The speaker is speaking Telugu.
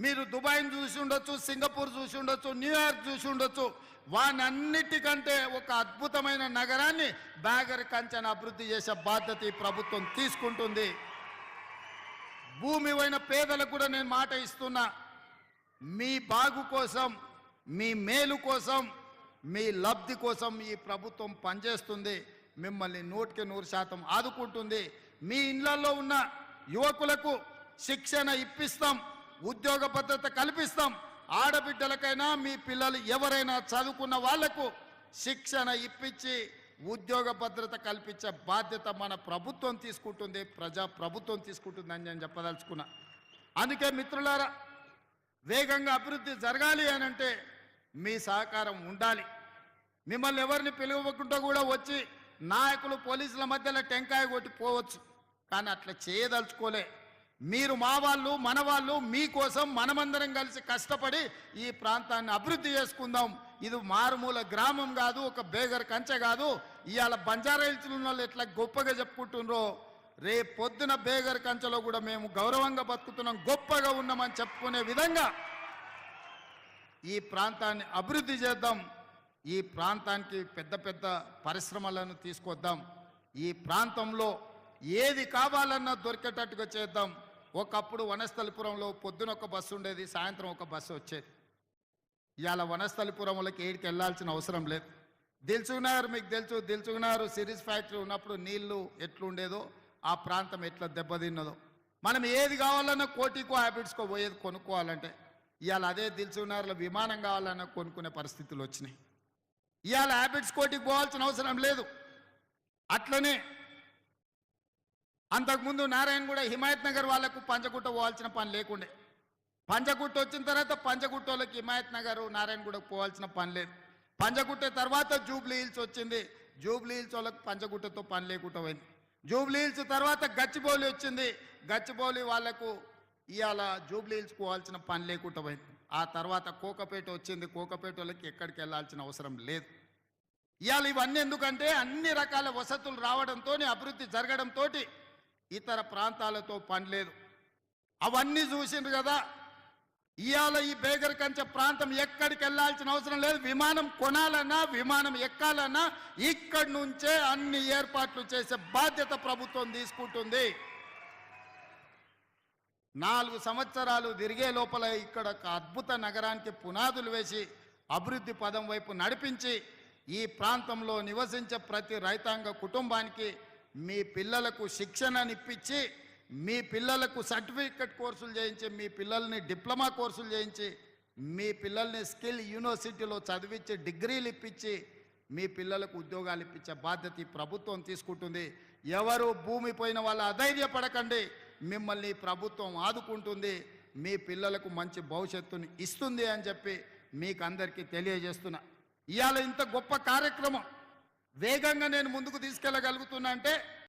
మీరు దుబాయ్ని చూసి ఉండొచ్చు, సింగపూర్ చూసి ఉండొచ్చు, న్యూయార్క్ చూసి ఉండొచ్చు. వానన్నిటికంటే ఒక అద్భుతమైన నగరాన్ని బేగర్ కంచెను అభివృద్ధి చేసే బాధ్యత ఈ ప్రభుత్వం తీసుకుంటుంది. భూమి అయిన పేదలకు కూడా నేను మాట ఇస్తున్నా, మీ బాగు కోసం, మీ మేలు కోసం, మీ లబ్ధి కోసం ఈ ప్రభుత్వం పనిచేస్తుంది. మిమ్మల్ని 100% ఆదుకుంటుంది. మీ ఇళ్లలో ఉన్న యువకులకు శిక్షణ ఇప్పిస్తాం, ఉద్యోగ భద్రత కల్పిస్తాం. ఆడబిడ్డలకైనా మీ పిల్లలు ఎవరైనా చదువుకున్న వాళ్లకు శిక్షణ ఇప్పించి ఉద్యోగ భద్రత కల్పించే బాధ్యత మన ప్రభుత్వం తీసుకుంటుంది, ప్రజా ప్రభుత్వం తీసుకుంటుందని నేను చెప్పదలుచుకున్నా. అందుకే మిత్రులారా, వేగంగా అభివృద్ధి జరగాలి అనంటే మీ సహకారం ఉండాలి. మిమ్మల్ని ఎవరిని పిలువకుండా కూడా వచ్చి నాయకులు పోలీసుల మధ్యలో టెంకాయ కొట్టి పోవచ్చు, కానీ అట్లా చేయదలుచుకోలే. మీరు మా వాళ్ళు, మన వాళ్ళు, మీకోసం మనమందరం కలిసి కష్టపడి ఈ ప్రాంతాన్ని అభివృద్ధి చేసుకుందాం. ఇది మారుమూల గ్రామం కాదు, ఒక బేగర్ కంచె కాదు. ఇవాళ బంజారా హిల్స్లో ఉన్న వాళ్ళు ఎట్లా గొప్పగా చెప్పుకుంటున్నారో, రేపు పొద్దున బేగర్ కంచెలో కూడా మేము గౌరవంగా బతుకుతున్నాం, గొప్పగా ఉన్నామని చెప్పుకునే విధంగా ఈ ప్రాంతాన్ని అభివృద్ధి చేద్దాం. ఈ ప్రాంతానికి పెద్ద పెద్ద పరిశ్రమలను తీసుకొద్దాం. ఈ ప్రాంతంలో ఏది కావాలన్నా దొరికేటట్టుగా చేద్దాం. ఒకప్పుడు వనస్థలిపురంలో పొద్దున ఒక బస్సు ఉండేది, సాయంత్రం ఒక బస్సు వచ్చేది. ఇవాళ వనస్థలిపురంలోకి ఏడికి వెళ్ళాల్సిన అవసరం లేదు. దిల్సుఖ్నగర్ మీకు తెలుసు, దిల్సుఖ్నగర్ సిరీస్ ఫ్యాక్టరీ ఉన్నప్పుడు నీళ్లు ఎట్లుండేదో, ఆ ప్రాంతం ఎట్లా దెబ్బతిన్నదో. మనం ఏది కావాలన్నా కోటికో హ్యాబిట్స్కో పోయేది కొనుక్కోవాలంటే, ఇవాళ అదే దిల్సుఖ్నగర్లో విమానం కావాలన్నా కొనుక్కునే పరిస్థితులు వచ్చినాయి. ఇవాళ హ్యాబిట్స్ కోటికి పోవాల్సిన అవసరం లేదు. అట్లనే అంతకుముందు నారాయణగూడ హిమాయత్ నగర్ వాళ్లకు పంచగుట్ట పోవాల్సిన పని లేకుండే. పంచగుట్ట వచ్చిన తర్వాత పంచగుట్ట వాళ్ళకి హిమాయత్ నగర్, నారాయణగూడకు పోవాల్సిన పని లేదు. పంచగుట్ట తర్వాత జూబ్లీ హిల్స్ వచ్చింది, జూబ్లీ హిల్స్ వాళ్ళకి పంచగుట్టతో పని లేకుండా పోయింది. జూబ్లీ హిల్స్ తర్వాత గచ్చిబౌలి వచ్చింది, గచ్చిబౌలి వాళ్లకు ఇవాళ జూబ్లీ హిల్స్ పోవాల్సిన పని లేకుండా పోయింది. ఆ తర్వాత కోకపేట వచ్చింది, కోకపేట వాళ్ళకి ఎక్కడికి వెళ్ళాల్సిన అవసరం లేదు. ఇవాళ ఇవన్నీ ఎందుకంటే అన్ని రకాల వసతులు రావడంతో, అభివృద్ధి జరగడంతో ఇతర ప్రాంతాలతో పని లేదు. అవన్నీ చూసిండ్రు కదా. ఇవాళ ఈ బేగర్ కంచె ప్రాంతం ఎక్కడికి వెళ్ళాల్సిన అవసరం లేదు. విమానం కొనాలన్నా, విమానం ఎక్కాలన్నా ఇక్కడి నుంచే అన్ని ఏర్పాట్లు చేసే బాధ్యత ప్రభుత్వం తీసుకుంటుంది. 4 సంవత్సరాలు తిరిగే లోపల ఇక్కడ ఒక అద్భుత నగరానికి పునాదులు వేసి అభివృద్ధి పదం వైపు నడిపించి ఈ ప్రాంతంలో నివసించే ప్రతి రైతాంగ కుటుంబానికి మీ పిల్లలకు శిక్షణనిప్పించి, మీ పిల్లలకు సర్టిఫికెట్ కోర్సులు చేయించి, మీ పిల్లల్ని డిప్లొమా కోర్సులు చేయించి, మీ పిల్లల్ని స్కిల్ యూనివర్సిటీలో చదివించి డిగ్రీలు ఇప్పించి మీ పిల్లలకు ఉద్యోగాలు ఇప్పించే బాధ్యత ఈ ప్రభుత్వం తీసుకుంటుంది. ఎవరు భూమి పోయిన వాళ్ళ అధైర్యపడకండి, మిమ్మల్ని ప్రభుత్వం ఆదుకుంటుంది, మీ పిల్లలకు మంచి భవిష్యత్తుని ఇస్తుంది అని చెప్పి మీకు అందరికీ తెలియజేస్తున్నా. ఇవాళ ఇంత గొప్ప కార్యక్రమం వేగంగా నేను ముందుకు తీసుకెళ్ళగలుగుతున్నా అంటే